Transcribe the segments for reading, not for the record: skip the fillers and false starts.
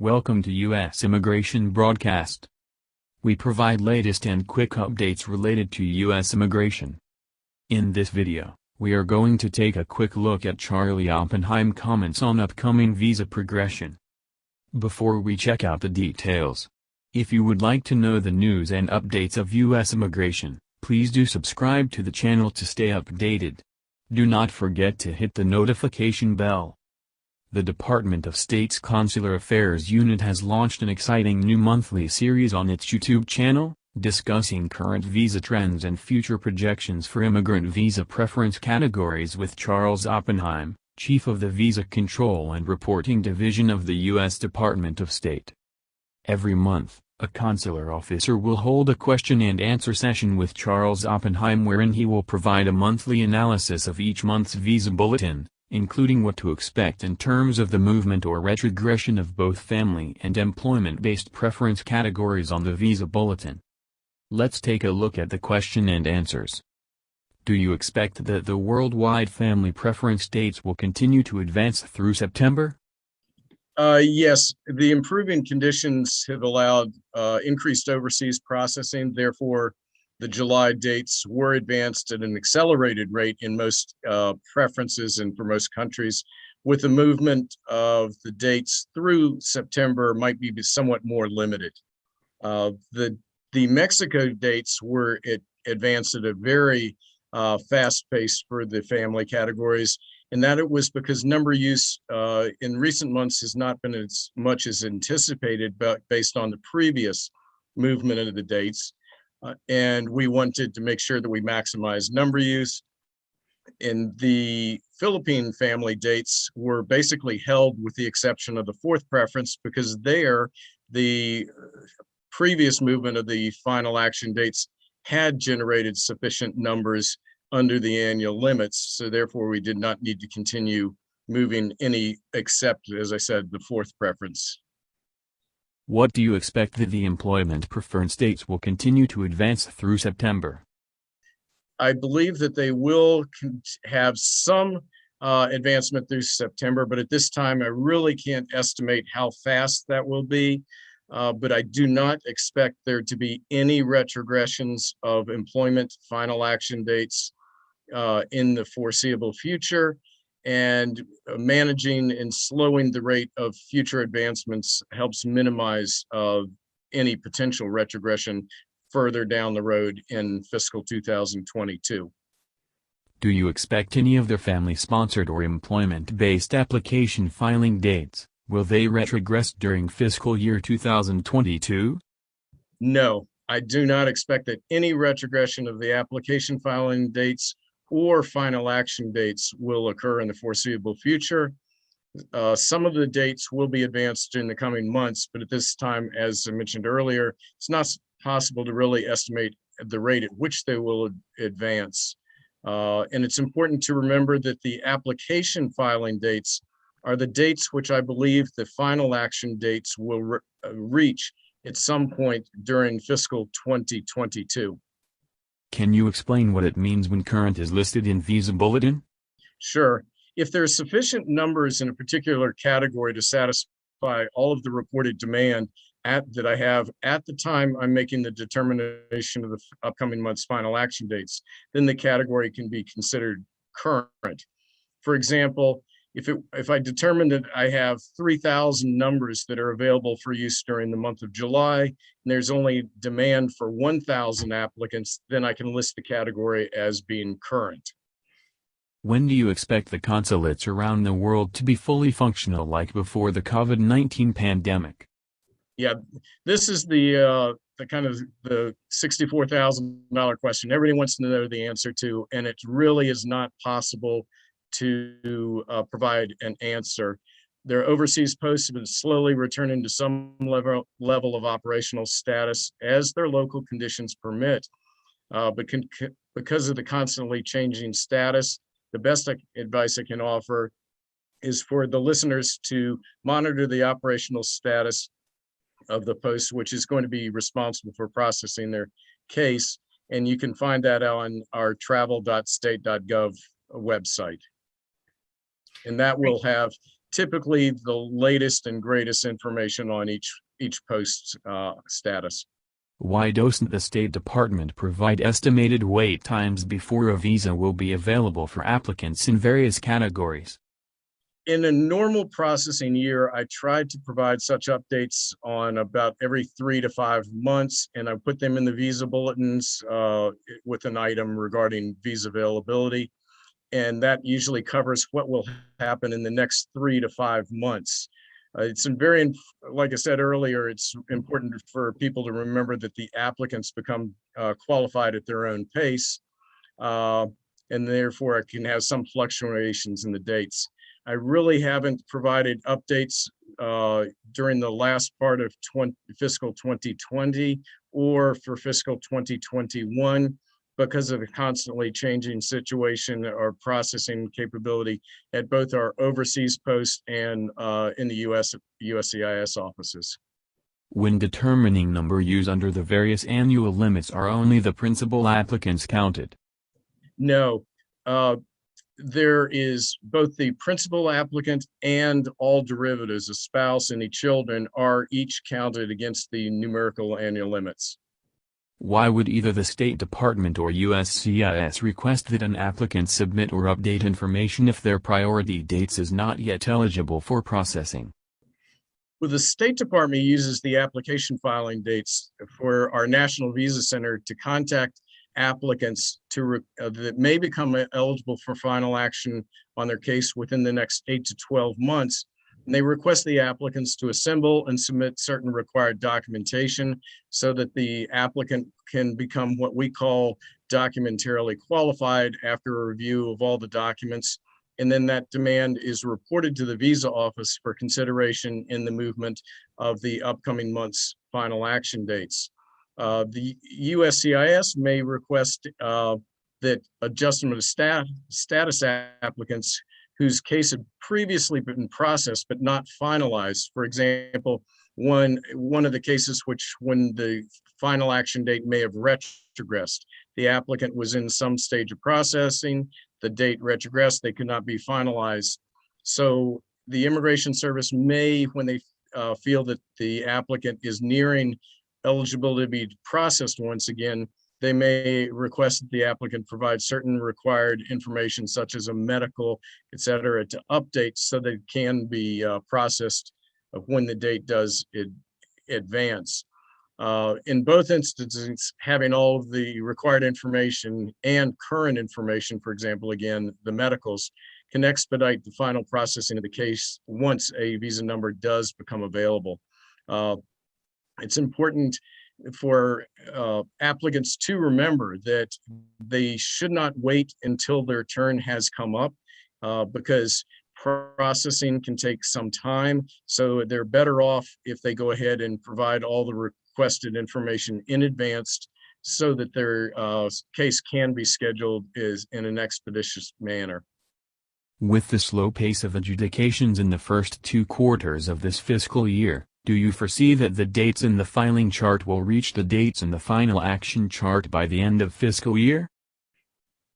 Welcome to U.S. Immigration Broadcast. We provide latest and quick updates related to U.S. immigration. In this video, we are going to take a quick look at Charlie Oppenheim comments on upcoming visa progression. Before we check out the details, if you would like to know the news and updates of U.S. immigration, please do subscribe to the channel to stay updated. Do not forget to hit the notification bell. The Department of State's Consular Affairs Unit has launched an exciting new monthly series on its YouTube channel, discussing current visa trends and future projections for immigrant visa preference categories with Charles Oppenheim, Chief of the Visa Control and Reporting Division of the U.S. Department of State. Every month, a consular officer will hold a question-and-answer session with Charles Oppenheim wherein he will provide a monthly analysis of each month's Visa Bulletin, including what to expect in terms of the movement or retrogression of both family and employment-based preference categories on the Visa Bulletin. Let's take a look at the question and answers. Do you expect that the worldwide family preference dates will continue to advance through September? Yes, the improving conditions have allowed increased overseas processing. Therefore, the July dates were advanced at an accelerated rate in most preferences and for most countries, with the movement of the dates through September might be somewhat more limited. The Mexico dates were advanced at a very fast pace for the family categories, and that it was because number use in recent months has not been as much as anticipated, but based on the previous movement of the dates. And we wanted to make sure that we maximize number use. And the Philippine family dates were basically held with the exception of the fourth preference, because there the previous movement of the final action dates had generated sufficient numbers under the annual limits. So therefore we did not need to continue moving any except, as I said, the fourth preference. What do you expect that the employment preference dates will continue to advance through September? I believe that they will have some advancement through September, but at this time, I really can't estimate how fast that will be. But I do not expect there to be any retrogressions of employment final action dates in the foreseeable future. And managing and slowing the rate of future advancements helps minimize any potential retrogression further down the road in fiscal 2022. Do you expect any of their family-sponsored or employment-based application filing dates? Will they retrogress during fiscal year 2022? No, I do not expect that any retrogression of the application filing dates or final action dates will occur in the foreseeable future. Some of the dates will be advanced in the coming months, but at this time, as I mentioned earlier, it's not possible to really estimate the rate at which they will advance. And it's important to remember that the application filing dates are the dates which I believe the final action dates will reach at some point during fiscal 2022. Can you explain what it means when current is listed in Visa Bulletin? Sure. If there's sufficient numbers in a particular category to satisfy all of the reported demand that I have at the time I'm making the determination of the upcoming month's final action dates, then the category can be considered current. For example, if I determine that I have 3,000 numbers that are available for use during the month of July, and there's only demand for 1,000 applicants, then I can list the category as being current. When do you expect the consulates around the world to be fully functional like before the COVID-19 pandemic? Yeah, this is the kind of the $64,000 question everybody wants to know the answer to, and it really is not possible to provide an answer. Their overseas posts have been slowly returning to some level of operational status as their local conditions permit. But because of the constantly changing status, the best advice I can offer is for the listeners to monitor the operational status of the post, which is going to be responsible for processing their case. And you can find that on our travel.state.gov website. And that will have typically the latest and greatest information on each post's status. Why doesn't the State Department provide estimated wait times before a visa will be available for applicants in various categories? In a normal processing year, I tried to provide such updates on about every 3 to 5 months, and I put them in the visa bulletins with an item regarding visa availability. And that usually covers what will happen in the next 3 to 5 months. Like I said earlier, it's important for people to remember that the applicants become qualified at their own pace, and therefore it can have some fluctuations in the dates. I really haven't provided updates during the last part of fiscal 2020 or for fiscal 2021 because of the constantly changing situation or processing capability at both our overseas posts and in the USCIS offices. When determining number used under the various annual limits, are only the principal applicants counted? No, there is both the principal applicant and all derivatives, a spouse, any children are each counted against the numerical annual limits. Why would either the State Department or USCIS request that an applicant submit or update information if their priority dates is not yet eligible for processing? Well, the State Department uses the application filing dates for our National Visa Center to contact applicants that may become eligible for final action on their case within the next 8 to 12 months. And they request the applicants to assemble and submit certain required documentation so that the applicant can become what we call documentarily qualified after a review of all the documents. And then that demand is reported to the visa office for consideration in the movement of the upcoming month's final action dates. The USCIS may request that adjustment of status applicants whose case had previously been processed but not finalized. For example, one of the cases when the final action date may have retrogressed, the applicant was in some stage of processing, the date retrogressed, they could not be finalized. So the Immigration Service may, when they feel that the applicant is nearing eligibility to be processed once again, they may request that the applicant provide certain required information such as a medical, et cetera, to update so that it can be processed when the date does advance. In both instances, having all of the required information and current information, for example, again, the medicals, can expedite the final processing of the case once a visa number does become available. It's important for applicants to remember that they should not wait until their turn has come up because processing can take some time. So they're better off if they go ahead and provide all the requested information in advance so that their case can be scheduled in an expeditious manner. With the slow pace of adjudications in the first 2 quarters of this fiscal year, do you foresee that the dates in the filing chart will reach the dates in the final action chart by the end of fiscal year?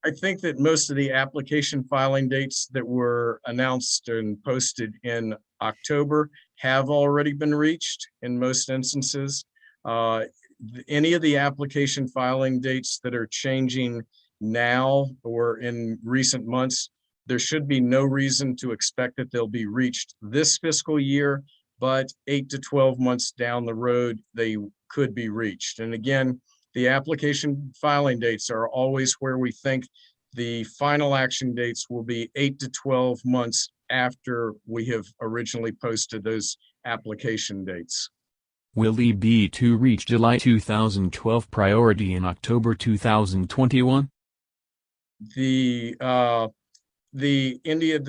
I think that most of the application filing dates that were announced and posted in October have already been reached in most instances. Any of the application filing dates that are changing now or in recent months, there should be no reason to expect that they'll be reached this fiscal year, but 8 to 12 months down the road, they could be reached. And again, the application filing dates are always where we think the final action dates will be 8 to 12 months after we have originally posted those application dates. Will EB2 reach July 2012 priority in October 2021? The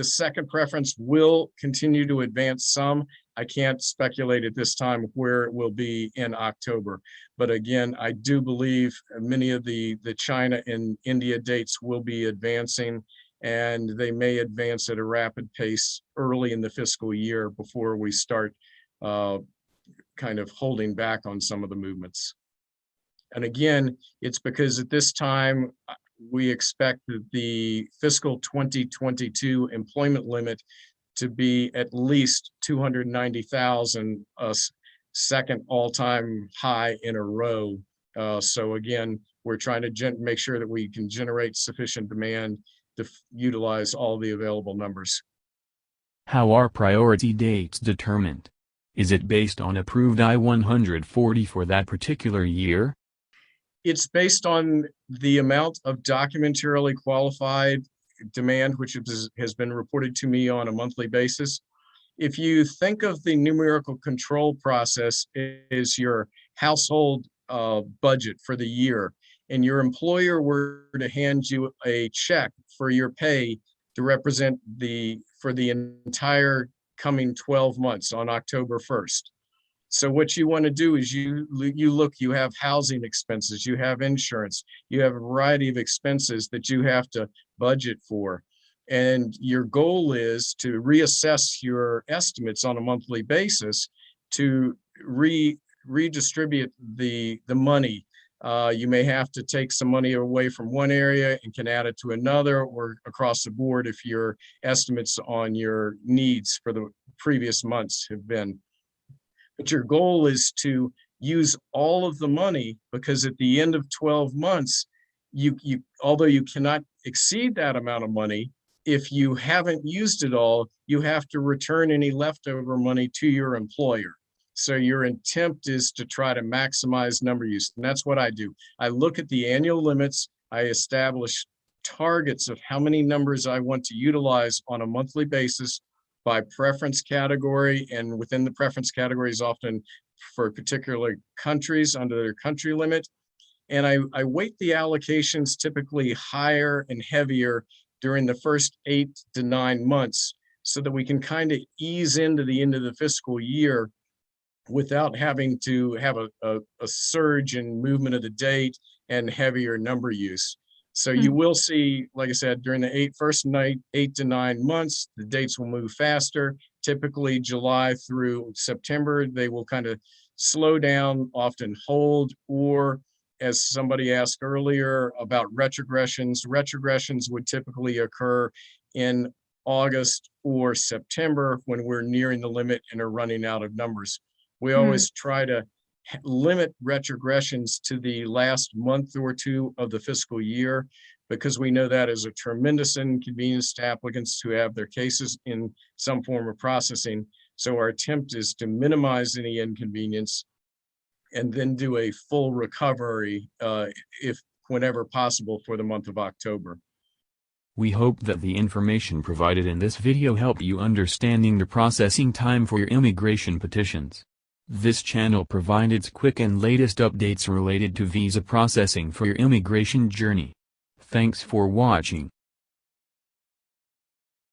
second preference will continue to advance some. I can't speculate at this time where it will be in October. But again, I do believe many of the China and India dates will be advancing, and they may advance at a rapid pace early in the fiscal year before we start kind of holding back on some of the movements. And again, it's because at this time, we expect that the fiscal 2022 employment limit to be at least 290,000, a second all-time high in a row. So again, we're trying to make sure that we can generate sufficient demand to utilize all the available numbers. How are priority dates determined? Is it based on approved I-140 for that particular year? It's based on the amount of documentarily qualified demand, which has been reported to me on a monthly basis. If you think of the numerical control process as your household budget for the year, and your employer were to hand you a check for your pay to represent for the entire coming 12 months on October 1st. So what you want to do is you have housing expenses, you have insurance, you have a variety of expenses that you have to budget for. And your goal is to reassess your estimates on a monthly basis to redistribute the money. You may have to take some money away from one area and can add it to another, or across the board if your estimates on your needs for the previous months have been. But your goal is to use all of the money, because at the end of 12 months, although you cannot exceed that amount of money, if you haven't used it all, you have to return any leftover money to your employer. So your attempt is to try to maximize number use. And that's what I do. I look at the annual limits. I establish targets of how many numbers I want to utilize on a monthly basis by preference category. And within the preference categories, often for particular countries under their country limit. And I weight the allocations typically higher and heavier during the first 8 to 9 months, so that we can kind of ease into the end of the fiscal year without having to have a surge in movement of the date and heavier number use. So you will see, like I said, during the first 8 to 9 months, the dates will move faster. Typically July through September, they will kind of slow down, often hold, or as somebody asked earlier about retrogressions would typically occur in August or September when we're nearing the limit and are running out of numbers. We always try to limit retrogressions to the last month or two of the fiscal year, because we know that is a tremendous inconvenience to applicants who have their cases in some form of processing. So our attempt is to minimize any inconvenience and then do a full recovery whenever possible for the month of October. We hope that the information provided in this video helped you understanding the processing time for your immigration petitions. This channel provides quick and latest updates related to visa processing for your immigration journey. Thanks for watching.